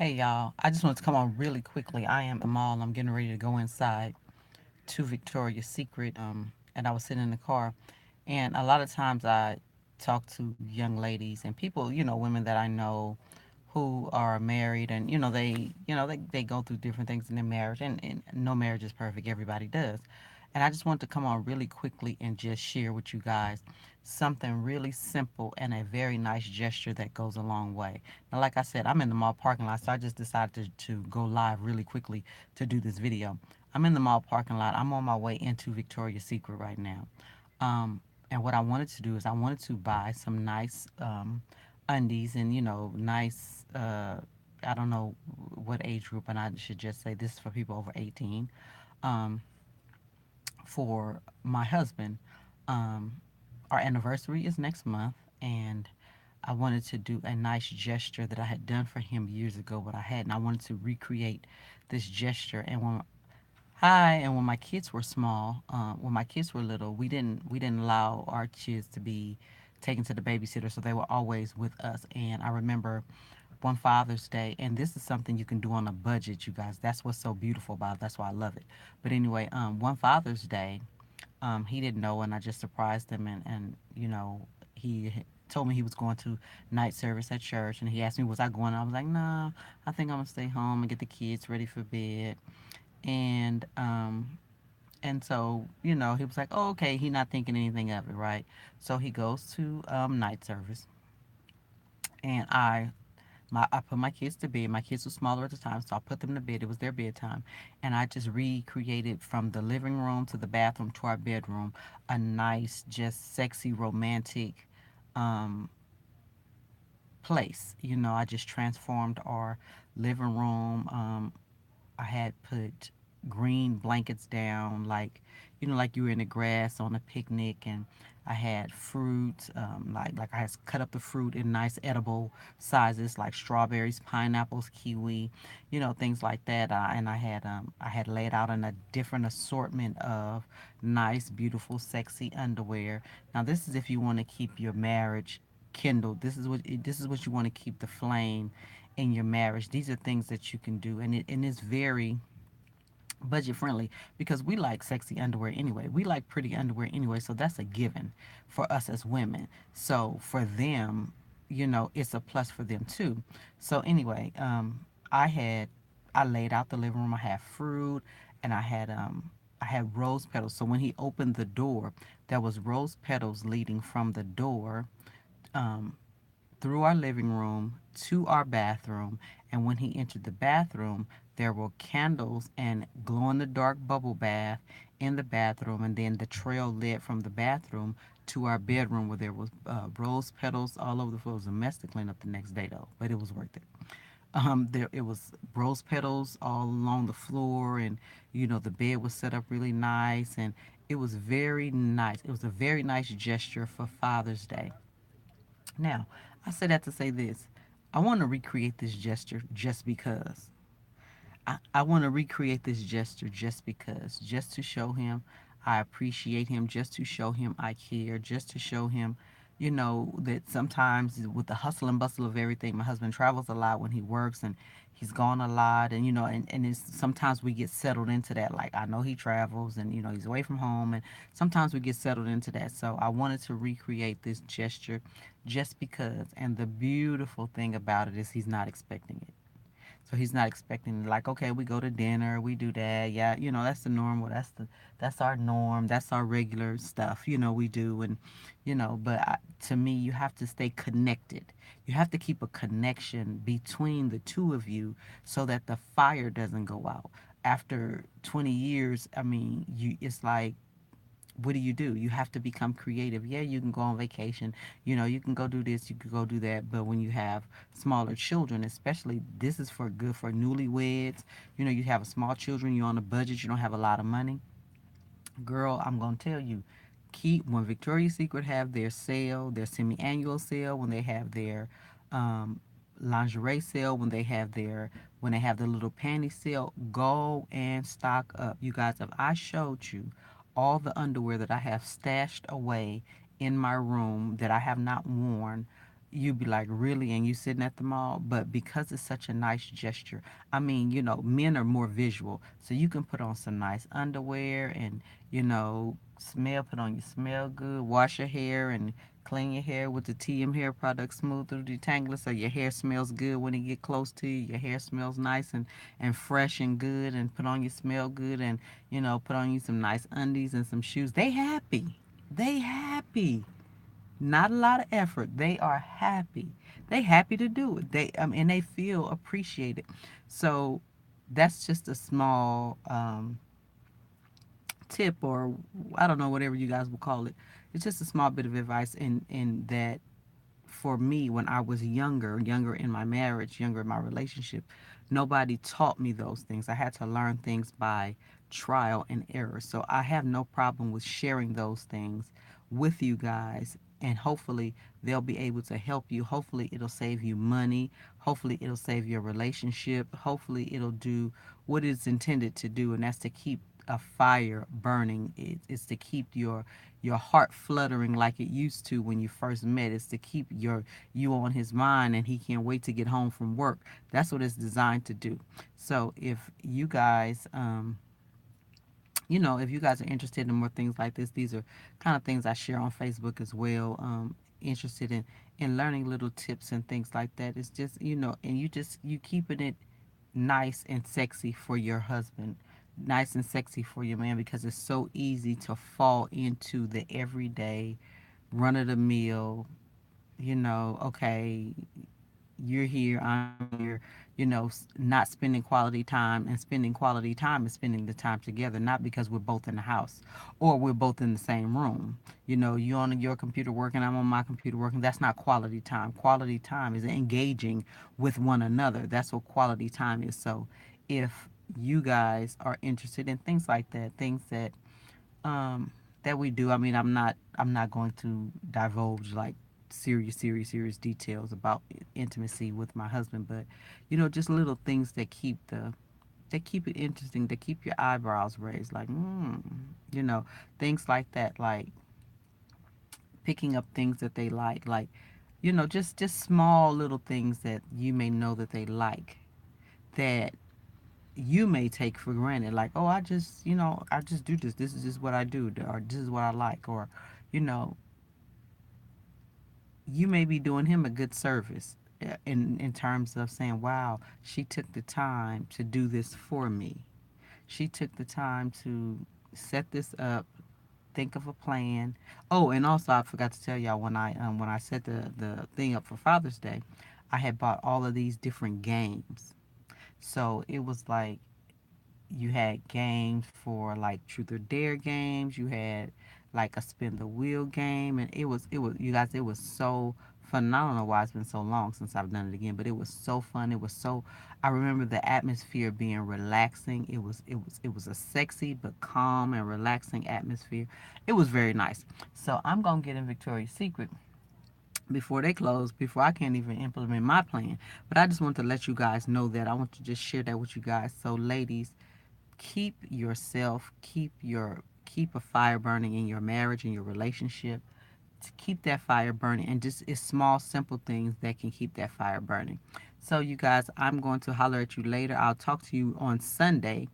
Hey y'all, I just wanted to come on really quickly. I am at the mall. I'm getting ready to go inside to Victoria's Secret. And I was sitting in the car, and a lot of times I talk to young ladies and people, women that I know who are married, and they go through different things in their marriage, and no marriage is perfect. Everybody does. And I just wanted to come on really quickly and just share with you guys something really simple and a very nice gesture that goes a long way. Now, like I said, I'm in the mall parking lot, so I just decided to go live really quickly to do this video. I'm in the mall parking lot. I'm on my way into Victoria's Secret right now. Um, and what I wanted to do is I wanted to buy some nice undies and, nice, I don't know what age group, and I should just say this is for people over 18, um, for my husband. Um, our anniversary is next month, and I wanted to do a nice gesture that I had done for him years ago, but I hadn't. I wanted to recreate this gesture. And when my kids were small, when my kids were little, we didn't allow our kids to be taken to the babysitter, so they were always with us. And I remember one Father's Day, and this is something you can do on a budget, you guys. That's what's so beautiful about it. That's why I love it. But anyway, one Father's Day, he didn't know, and I just surprised him, and he told me he was going to night service at church, and he asked me was I going. I was like, nah, I think I'm gonna stay home and get the kids ready for bed. And so, he was like, oh, okay, he not thinking anything of it, right? So he goes to night service, and I put my kids to bed. My kids were smaller at the time, so I put them to bed. It was their bedtime, and I just recreated from the living room to the bathroom to our bedroom a nice, just sexy, romantic um, place. I just transformed our living room. I had put green blankets down, like you were in the grass on a picnic, and I had fruit, like I had cut up the fruit in nice edible sizes, like strawberries, pineapples, kiwi, things like that. And I had laid out in a different assortment of nice, beautiful, sexy underwear. Now, this is if you want to keep your marriage kindled. This is what you want to keep the flame in your marriage. These are things that you can do, and it's very budget friendly because we like sexy underwear anyway. We like pretty underwear anyway, so that's a given for us as women. So for them, it's a plus for them too. So anyway, I laid out the living room. I had fruit, and I had rose petals. So when he opened the door, there was rose petals leading from the door um, through our living room to our bathroom. And when he entered the bathroom, there were candles and glow in the dark bubble bath in the bathroom. And then the trail led from the bathroom to our bedroom where there was rose petals all over the floor. It was a mess to clean up the next day though, but it was worth it. There it was rose petals all along the floor, and the bed was set up really nice, and it was very nice. It was a very nice gesture for Father's Day. Now, I say that to say this. I want to recreate this gesture just because. I want to recreate this gesture just because, just to show him I appreciate him, just to show him I care, just to show him, that sometimes with the hustle and bustle of everything, my husband travels a lot when he works, and he's gone a lot, and and it's sometimes we get settled into that. Like, I know he travels, and he's away from home, and sometimes we get settled into that. So I wanted to recreate this gesture just because. And the beautiful thing about it is he's not expecting it. So he's not expecting, like, okay, we go to dinner, we do that. Yeah, that's the normal. That's our norm. That's our regular stuff. We do, and But to me, you have to stay connected. You have to keep a connection between the two of you so that the fire doesn't go out. After 20 years, I mean, it's like, what do? You have to become creative. Yeah, you can go on vacation. You can go do this, you can go do that. But when you have smaller children, especially, this is for good for newlyweds. You have a small children, you're on a budget, you don't have a lot of money. Girl, I'm going to tell you, keep when Victoria's Secret have their sale, their semi-annual sale, when they have their um, lingerie sale, when they have the little panty sale, go and stock up. You guys, if I showed you all the underwear that I have stashed away in my room that I have not worn, you'd be like, really? And you sitting at the mall? But because it's such a nice gesture, I mean, men are more visual. So you can put on some nice underwear and, put on your smell good, wash your hair and clean your hair with the TM hair product, smooth through detangler, so your hair smells good when it get close to you. Your hair smells nice and fresh and good, and put on your smell good, and, put on you some nice undies and some shoes. They happy. They happy. Not a lot of effort. They are happy. They happy to do it. And they feel appreciated. So that's just a small tip, or I don't know, whatever you guys will call it. It's just a small bit of advice in that for me when I was younger in my marriage, younger in my relationship, nobody taught me those things. I had to learn things by trial and error. So I have no problem with sharing those things with you guys, and hopefully they'll be able to help you. Hopefully it'll save you money. Hopefully it'll save your relationship. Hopefully it'll do what it's intended to do, and that's to keep a fire burning. It's to keep your heart fluttering like it used to when you first met. It's to keep you on his mind, and he can't wait to get home from work. That's what it's designed to do. So if you guys are interested in more things like this, these are kind of things I share on Facebook as well. Interested in learning little tips and things like that. It's just, and you keeping it nice and sexy for your husband, nice and sexy for your man, because it's so easy to fall into the everyday run of the mill, okay, you're here, I'm here, not spending quality time. And spending quality time is spending the time together, not because we're both in the house or we're both in the same room. You on your computer working, I'm on my computer working. That's not quality time. Quality time is engaging with one another. That's what quality time is. So if you guys are interested in things like that, things um, that we do. I mean, I'm not going to divulge like serious details about intimacy with my husband, but just little things that keep it interesting, that keep your eyebrows raised, like you know, things like that, like picking up things that they like just small little things that you may know that they like, that you may take for granted, like, oh, I just do this, this is just what I do, or this is what I like, or you know you may be doing him a good service, in terms of saying, wow, she took the time to do this for me. She took the time to set this up, think of a plan. Oh, and also I forgot to tell y'all, when I set the thing up for Father's Day, I had bought all of these different games. So it was like you had games for like truth or dare games. You had like a spin the wheel game, and it was you guys. It was so fun. I don't know why it's been so long since I've done it again, but it was so fun. It was so. I remember the atmosphere being relaxing. It was a sexy but calm and relaxing atmosphere. It was very nice. So I'm gonna get in Victoria's Secret before they close, before I can't even implement my plan. But I just want to let you guys know that. I want to just share that with you guys. So ladies, keep a fire burning in your marriage and your relationship, to keep that fire burning, and just it's small simple things that can keep that fire burning. So you guys, I'm going to holler at you later. I'll talk to you on Sunday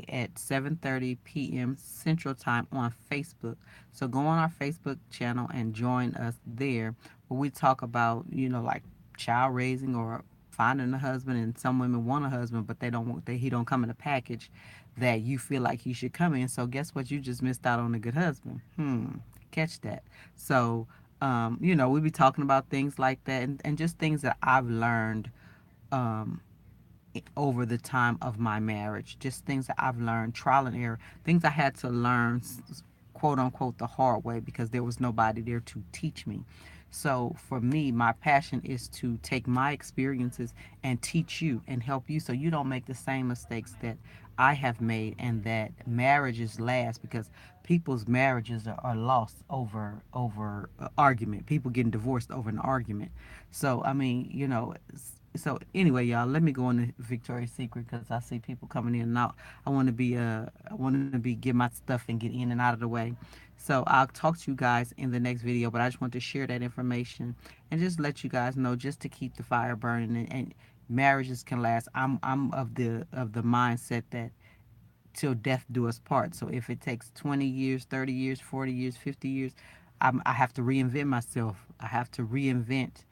at 7:30 p.m. Central Time on Facebook. So go on our Facebook channel and join us there, where we talk about, like child raising, or finding a husband. And some women want a husband, but they don't want that he don't come in a package that you feel like he should come in. So guess what? You just missed out on a good husband. Catch that. So we be talking about things like that, and just things that I've learned um, over the time of my marriage. Just things that I've learned, trial and error, things I had to learn, quote unquote, the hard way, because there was nobody there to teach me. So for me, my passion is to take my experiences and teach you and help you, so you don't make the same mistakes that I have made, and that marriages last, because people's marriages are lost over argument. People getting divorced over an argument. So I mean, So anyway, y'all, let me go into Victoria's Secret because I see people coming in and out. I want to be get my stuff and get in and out of the way. So I'll talk to you guys in the next video, but I just want to share that information and just let you guys know, just to keep the fire burning, and marriages can last. I'm of the mindset that till death do us part. So if it takes 20 years, 30 years, 40 years, 50 years, I have to reinvent myself. I have to reinvent,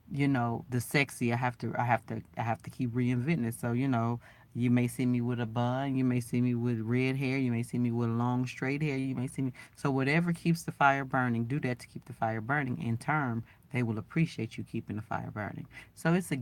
the sexy. I have to keep reinventing it. So, you may see me with a bun, you may see me with red hair, you may see me with long straight hair, you may see me. So whatever keeps the fire burning, do that to keep the fire burning. In turn, they will appreciate you keeping the fire burning. So it's a